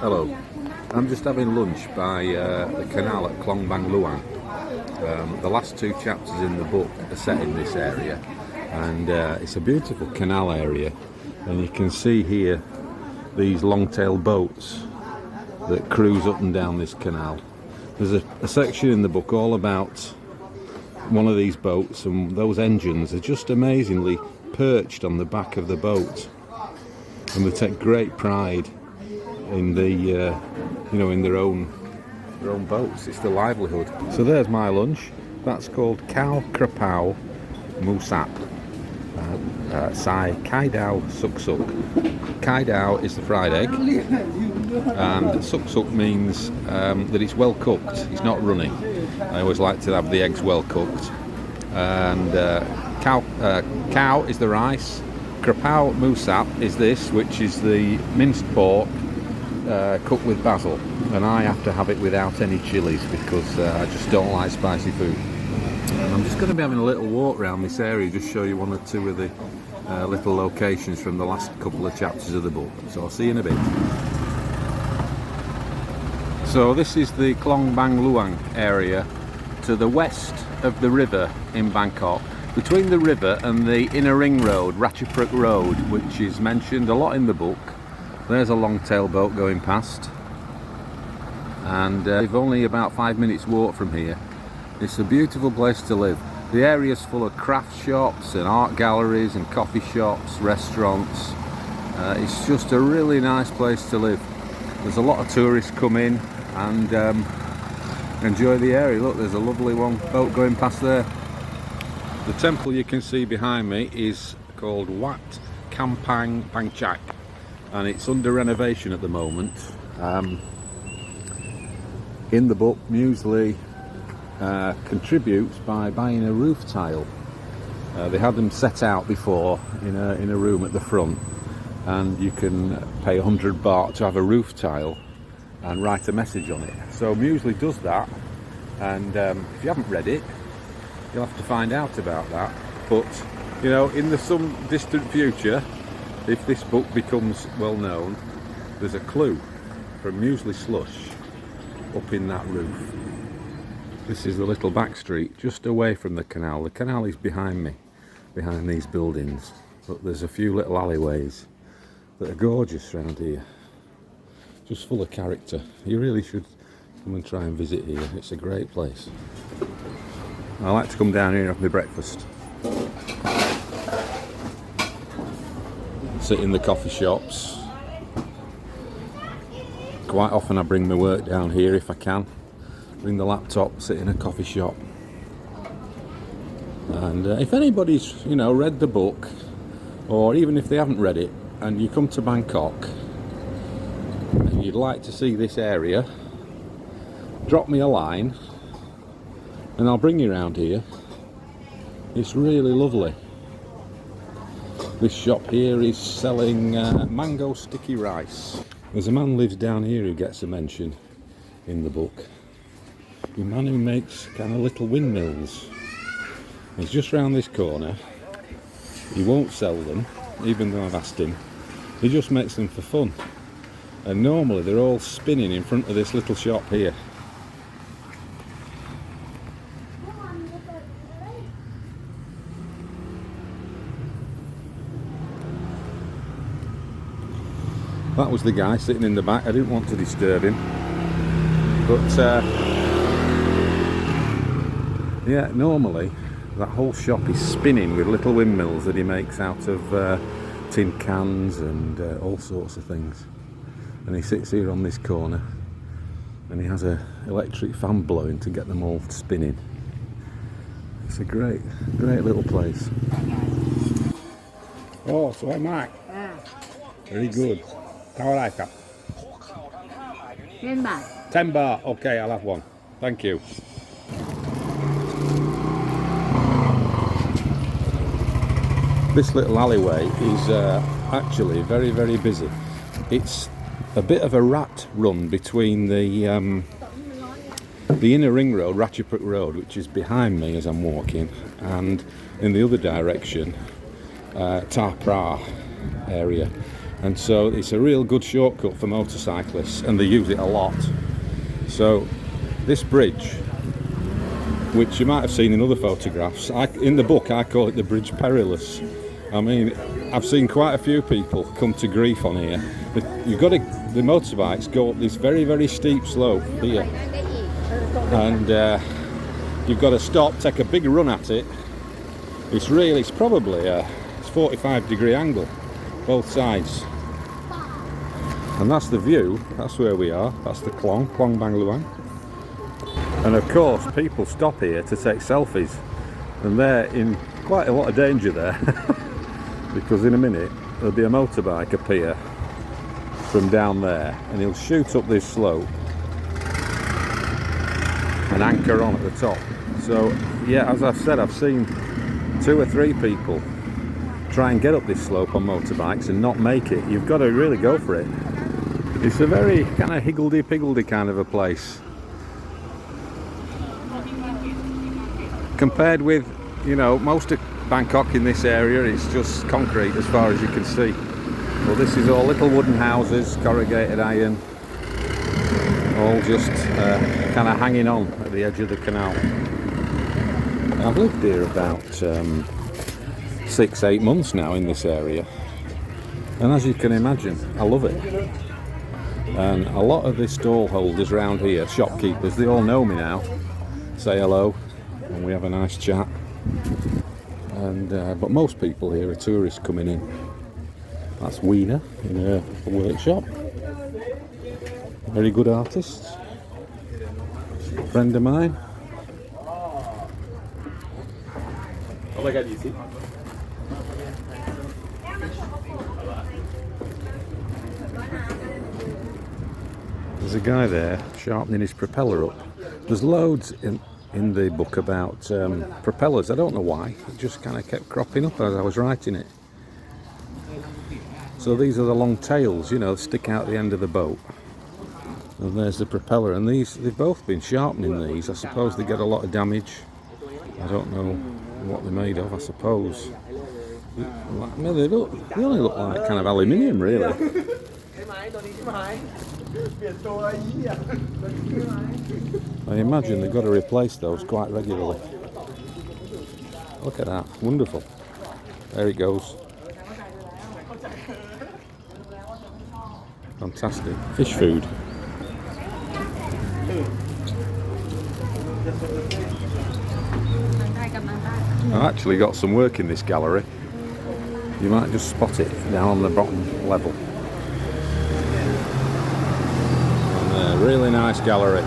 Hello. I'm just having lunch by the canal at Klong Bang Luang. The last two chapters in the book are set in this area, and it's a beautiful canal area, and you can see here these long-tail boats that cruise up and down this canal. There's a section in the book all about one of these boats, and those engines are just amazingly perched on the back of the boat, and they take great pride in the in their own boats. It's the livelihood. So there's my lunch. That's called Khao Krapao Musap Sai Kai Dao Suk Suk. Kai Dao is the fried egg, and Suk Suk means that it's well cooked, it's not runny. I always like to have the eggs well cooked. And cow is the rice. Krapao Musap is this, which is the minced pork cooked with basil, and I have to have it without any chilies because I just don't like spicy food. I'm just going to be having a little walk around this area, just show you one or two of the little locations from the last couple of chapters of the book. So I'll see you in a bit. So this is the Klong Bang Luang area to the west of the river in Bangkok. Between the river and the inner ring road, Ratchapruk Road, which is mentioned a lot in the book, there's a long-tail boat going past, and we've only about 5 minutes walk from here. It's a beautiful place to live. The area's full of craft shops and art galleries and coffee shops, restaurants. It's just a really nice place to live. There's a lot of tourists come in and enjoy the area. Look, there's a lovely one boat going past there. The temple you can see behind me is called Wat Kampang Bangchak, and it's under renovation at the moment. In the book, Muesli contributes by buying a roof tile. They had them set out before in a room at the front, and you can pay 100 baht to have a roof tile and write a message on it. So Muesli does that, and if you haven't read it, you'll have to find out about that. But in the some distant future, if this book becomes well known, there's a clue from Muesli slush up in that roof. This is the little back street just away from the canal. The canal is behind me, behind these buildings, but there's a few little alleyways that are gorgeous around here, just full of character. You really should come and try and visit here. It's a great place. I like to come down here and have my breakfast, sit in the coffee shops. Quite often I bring my work down here if I can. Bring the laptop, sit in a coffee shop. And if anybody's read the book, or even if they haven't read it, and you come to Bangkok and you'd like to see this area, drop me a line and I'll bring you around here. It's really lovely. This shop here is selling mango sticky rice. There's a man lives down here who gets a mention in the book. A man who makes kind of little windmills. He's just round this corner. He won't sell them, even though I've asked him. He just makes them for fun. And normally they're all spinning in front of this little shop here. That was the guy sitting in the back. I didn't want to disturb him, but yeah, normally that whole shop is spinning with little windmills that he makes out of tin cans and all sorts of things. And he sits here on this corner and he has an electric fan blowing to get them all spinning. It's a great little place. Oh, so am I. Very good. How like that? 10 baht. 10 baht. Okay, I'll have one. Thank you. This little alleyway is actually very, very busy. It's a bit of a rat run between the inner ring road, Ratchapruk Road, which is behind me as I'm walking, and in the other direction, Ta Pra area. and so it's a real good shortcut for motorcyclists, and they use it a lot. So this bridge, which you might have seen in other photographs, in the book I call it the Bridge Perilous. I mean, I've seen quite a few people come to grief on here. The motorbikes go up this very, very steep slope here, and you've got to stop, take a big run at it. It's probably a 45-degree angle, both sides. And that's the view, that's where we are, that's the Klong Bang Luang. And of course, people stop here to take selfies, and they're in quite a lot of danger there, because in a minute there'll be a motorbike appear from down there, and he'll shoot up this slope and anchor on at the top. So yeah, as I've said, I've seen 2 or 3 people try and get up this slope on motorbikes and not make it. You've got to really go for it. It's a very kind of higgledy-piggledy kind of a place, compared with, you know, most of Bangkok in this area. It's just concrete as far as you can see. Well, this is all little wooden houses, corrugated iron, all just kind of hanging on at the edge of the canal. I've lived here about 6-8 months now in this area, and as you can imagine, I love it. And a lot of the stall holders around here, shopkeepers, they all know me now, say hello, and we have a nice chat. And but most people here are tourists coming in. That's Wiener in a workshop. Very good artist. Friend of mine. There's a guy there sharpening his propeller up. There's loads in the book about propellers. I don't know why, it just kind of kept cropping up as I was writing it. So these are the long tails, you know, stick out the end of the boat. And there's the propeller, and they've both been sharpening these. I suppose they get a lot of damage. I don't know what they're made of, I suppose. I mean, they only look like kind of aluminium, really. I imagine they've got to replace those quite regularly. Look at that, wonderful. There it goes. Fantastic. Fish food. I've actually got some work in this gallery. You might just spot it down on the bottom level. And really nice gallery.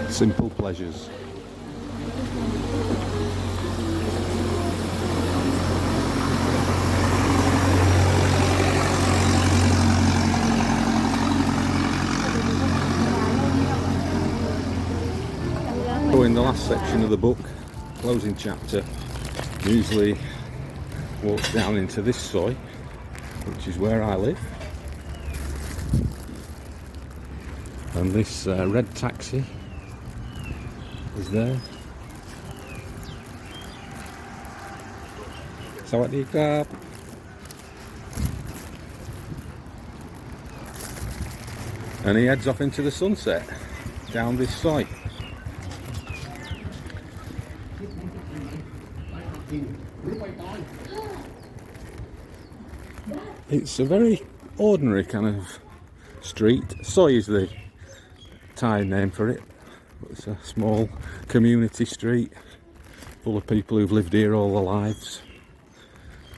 Simple pleasures. So in the last section of the book, closing chapter, Muesli walks down into this soi, which is where I live. And this red taxi is there. Sawadee krap. And he heads off into the sunset down this site. It's a very ordinary kind of street. Soi is the Thai name for it. It's a small community street full of people who've lived here all their lives,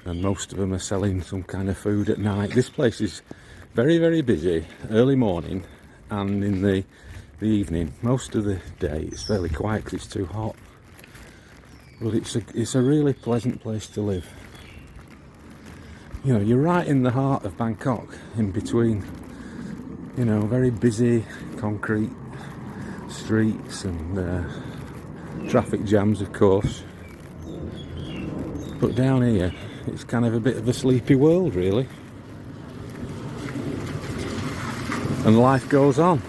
and most of them are selling some kind of food at night. This place is very, very busy early morning and in the evening. Most of the day it's fairly quiet because it's too hot, but it's a really pleasant place to live. You know, you're right in the heart of Bangkok, in between, you know, very busy concrete streets and traffic jams, of course. But down here, it's kind of a bit of a sleepy world, really. And life goes on.